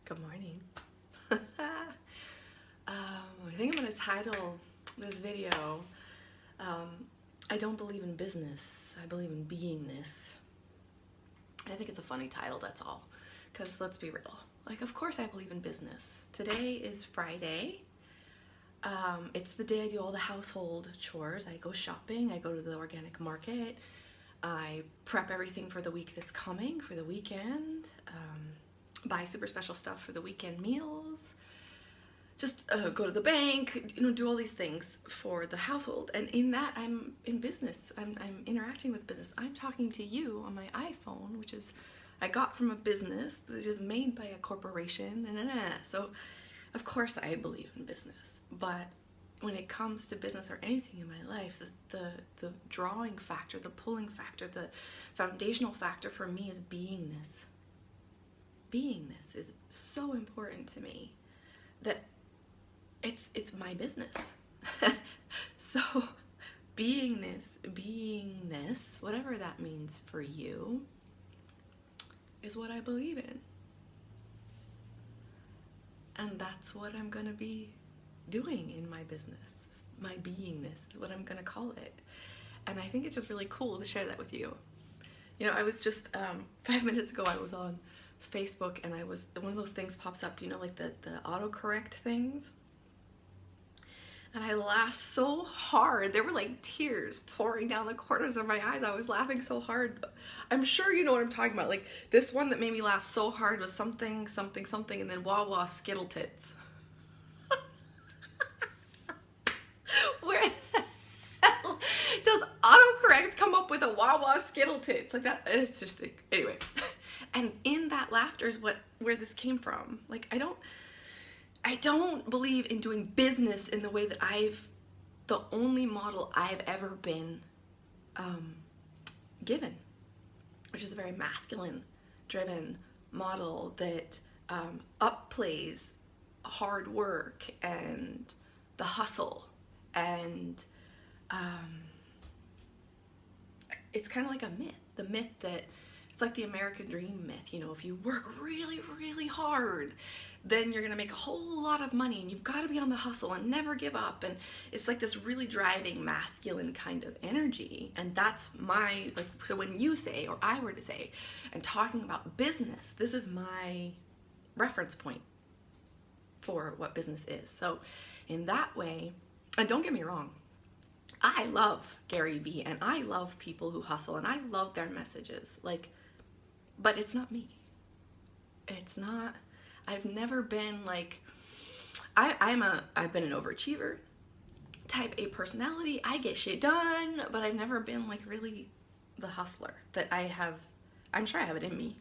Good morning. I think I'm going to title this video, I don't believe in business, I believe in beingness. And I think it's a funny title, that's all. Because let's be real. Like, of course I believe in business. Today is Friday. It's the day I do all the household chores. I go shopping, I go to the organic market, I prep everything for the week that's coming, for the weekend, buy super special stuff for the weekend meals, just go to the bank, do all these things for the household. And in that, I'm in business. I'm interacting with business. I'm talking to you on my iPhone, which is I got from a business that is made by a corporation. So, of course, I believe in business. But when it comes to business or anything in my life, the drawing factor, the pulling factor, the foundational factor for me is beingness. Beingness is so important to me that it's my business. So beingness, whatever that means for you, is what I believe in. And that's what I'm gonna be doing in my business. My beingness is what I'm gonna call it. And I think it's just really cool to share that with you. You know, I was just 5 minutes ago I was on Facebook and one of those things pops up, like the autocorrect things. And I laughed so hard. There were like tears pouring down the corners of my eyes. I was laughing so hard. I'm sure you know what I'm talking about. Like this one that made me laugh so hard was something, and then Wawa Skittle Tits. Where the hell does autocorrect come up with a Wawa Skittle Tits? Like that, it's just, anyway. And in that laughter is where this came from. Like, I don't believe in doing business in the way that the only model I've ever been given, which is a very masculine driven model that upplays hard work and the hustle, and it's kind of like a myth, the myth that it's like the American dream myth. If you work really, really hard, then you're gonna make a whole lot of money, and you've got to be on the hustle and never give up. And it's like this really driving masculine kind of energy. And that's so when you say, or I were to say, and talking about business, this is my reference point for what business is. So in that way, and don't get me wrong, I love Gary Vee and I love people who hustle and I love their messages. But it's not me. It's not. I've never been like, I've been an overachiever, type A personality. I get shit done, but I've never been like really the hustler that I have. I'm sure I have it in me,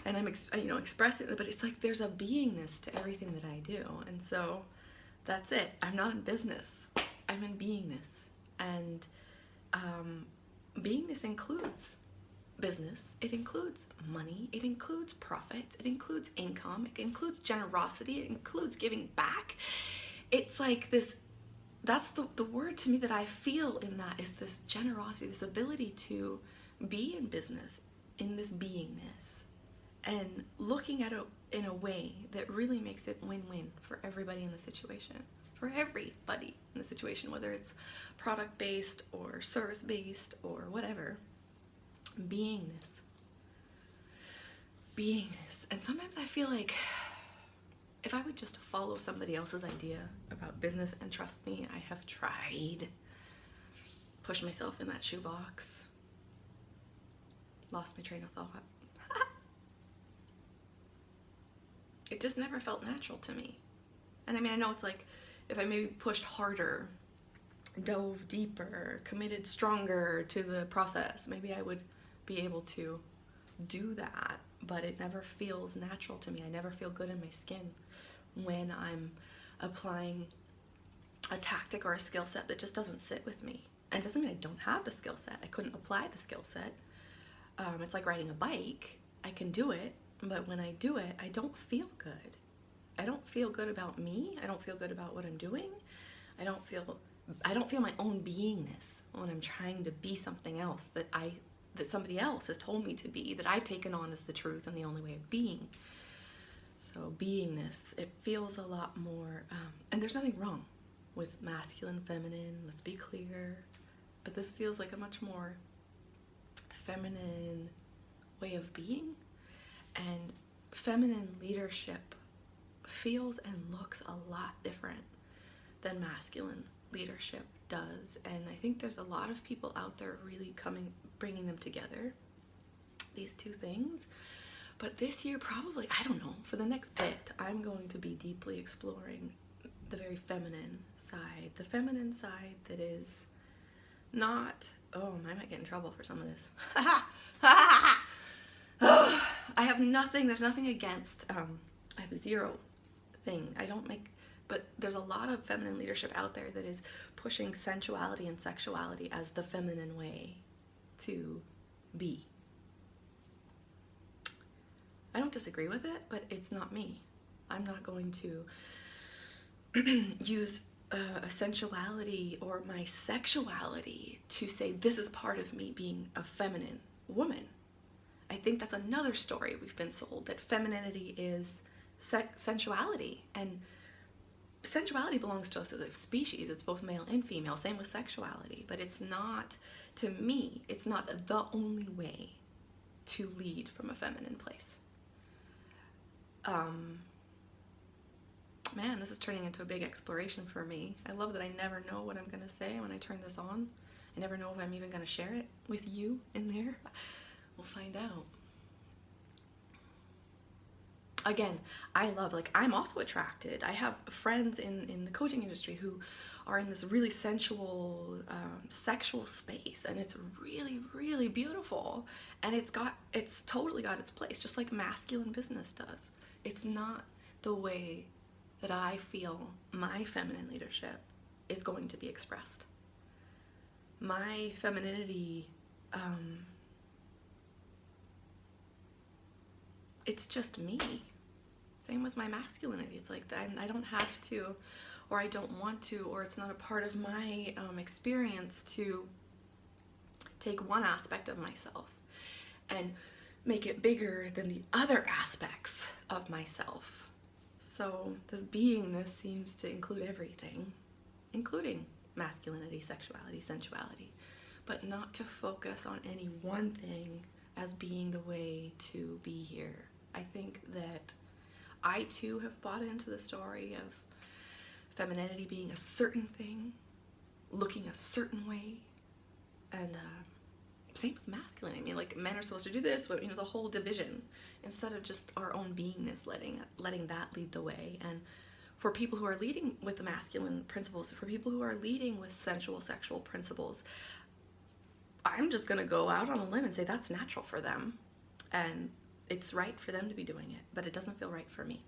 and I'm expressing it. But it's like there's a beingness to everything that I do, and so that's it. I'm not in business. I'm in beingness, and beingness includes business, it includes money, it includes profits, it includes income, it includes generosity, it includes giving back. It's like this, that's the word to me that I feel in that, is this generosity, this ability to be in business, in this beingness, and looking at it in a way that really makes it win-win for everybody in the situation. For everybody in the situation, whether it's product-based or service-based or whatever. Beingness. And sometimes I feel like if I would just follow somebody else's idea about business, and trust me, I have tried, push myself in that shoebox, lost my train of thought. It just never felt natural to me. And I know it's like if I maybe pushed harder, dove deeper, committed stronger to the process, maybe I would be able to do that, but it never feels natural to me. I never feel good in my skin when I'm applying a tactic or a skill set that just doesn't sit with me. And it doesn't mean I don't have the skill set. I couldn't apply the skill set. It's like riding a bike. I can do it, but when I do it, I don't feel good. I don't feel good about me. I don't feel good about what I'm doing. I don't feel my own beingness when I'm trying to be something else that somebody else has told me to be, that I've taken on as the truth and the only way of being. So beingness, it feels a lot more, and there's nothing wrong with masculine, feminine, let's be clear, but this feels like a much more feminine way of being, and feminine leadership feels and looks a lot different than masculine leadership does. And I think there's a lot of people out there really bringing them together, these two things. But this year, probably, I don't know, for the next bit, I'm going to be deeply exploring the very feminine side. The feminine side that is not, oh, I might get in trouble for some of this. I have nothing, there's nothing against, I have zero thing. I don't make, but there's a lot of feminine leadership out there that is pushing sensuality and sexuality as the feminine way to be. I don't disagree with it, but it's not me. I'm not going to use a sensuality or my sexuality to say this is part of me being a feminine woman. I think that's another story we've been sold, that femininity is sensuality, and sensuality belongs to us as a species. It's both male and female, same with sexuality, but it's not, to me, it's not the only way to lead from a feminine place. Man, this is turning into a big exploration for me. I love that I never know what I'm going to say when I turn this on. I never know if I'm even going to share it with you in there. We'll find out. Again, I'm also attracted. I have friends in the coaching industry who are in this really sensual, sexual space, and it's really, really beautiful. And it's totally got its place, just like masculine business does. It's not the way that I feel my feminine leadership is going to be expressed. My femininity, it's just me. Same with my masculinity. It's like I don't have to, or I don't want to, or it's not a part of my experience to take one aspect of myself and make it bigger than the other aspects of myself. So this beingness seems to include everything, including masculinity, sexuality, sensuality, but not to focus on any one thing as being the way to be here. I think that I too have bought into the story of femininity being a certain thing, looking a certain way, and same with masculine. I mean, like, men are supposed to do this, but, the whole division, instead of just our own beingness, letting that lead the way. And for people who are leading with the masculine principles, for people who are leading with sensual, sexual principles, I'm just going to go out on a limb and say that's natural for them, and it's right for them to be doing it, but it doesn't feel right for me.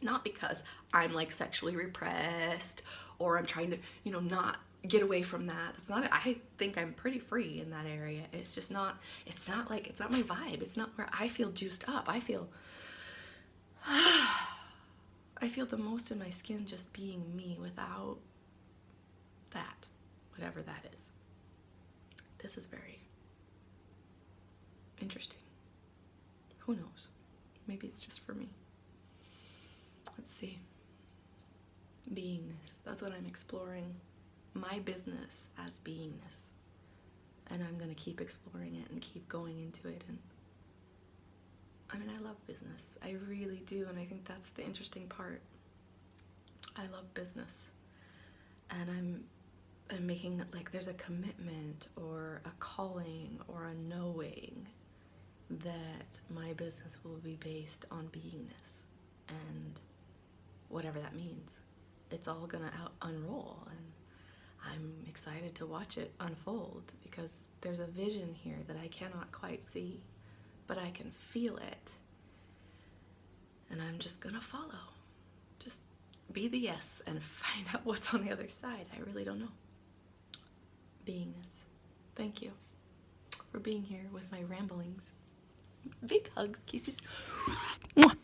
Not because I'm like sexually repressed, or I'm trying to, not get away from that. That's not it. I think I'm pretty free in that area. It's just not, it's not my vibe. It's not where I feel juiced up. I feel the most in my skin just being me without that, whatever that is. This is very interesting. Who knows? Maybe it's just for me. Let's see. Beingness. That's what I'm exploring. My business as beingness. And I'm going to keep exploring it and keep going into it. And I love business. I really do. And I think that's the interesting part. I love business. And I'm making it like there's a commitment or a calling or a knowing that my business will be based on beingness, and whatever that means, it's all gonna unroll, and I'm excited to watch it unfold, because there's a vision here that I cannot quite see, but I can feel it, and I'm just gonna follow. Just be the yes and find out what's on the other side. I really don't know. Beingness. Thank you for being here with my ramblings. Big hugs, kisses. Mwah.